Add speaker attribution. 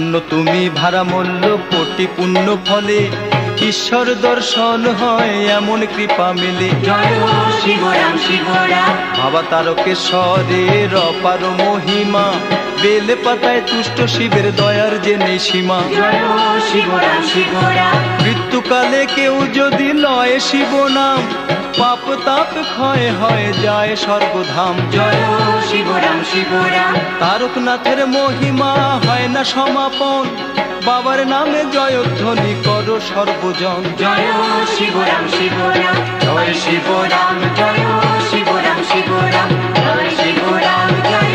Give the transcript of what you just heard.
Speaker 1: ধন্য তুমি ভাড়া মূল্য কোটি পুণ্য ফলে ঈশ্বর দর্শন হয় এমন কৃপা মেলে।
Speaker 2: জয় হো শিবরাম শিবরাম।
Speaker 1: বাবা তারকেশ্বরের অপার মহিমা, বেলে পাতায় তুষ্ট শিবের দয়ার যে নেই সীমা।
Speaker 2: জয় হো শিবরাম শিবরাম।
Speaker 1: মৃত্যুকালে কেউ যদি লয় শিব নাম, পাপ তাপ ক্ষয় হয় যায় স্বর্গধাম।
Speaker 2: জয় হো শিবরাম শিবরাম।
Speaker 1: তারকনাথের মহিমা হয় না সমাপন, বাবার নামে জয়ধ্বনি করো সর্বজন।
Speaker 2: জয় হো শিবরাম শিবরাম। জয় শিবরাম জয় হো শিবরাম শিবরাম। জয় শিবরাম জয়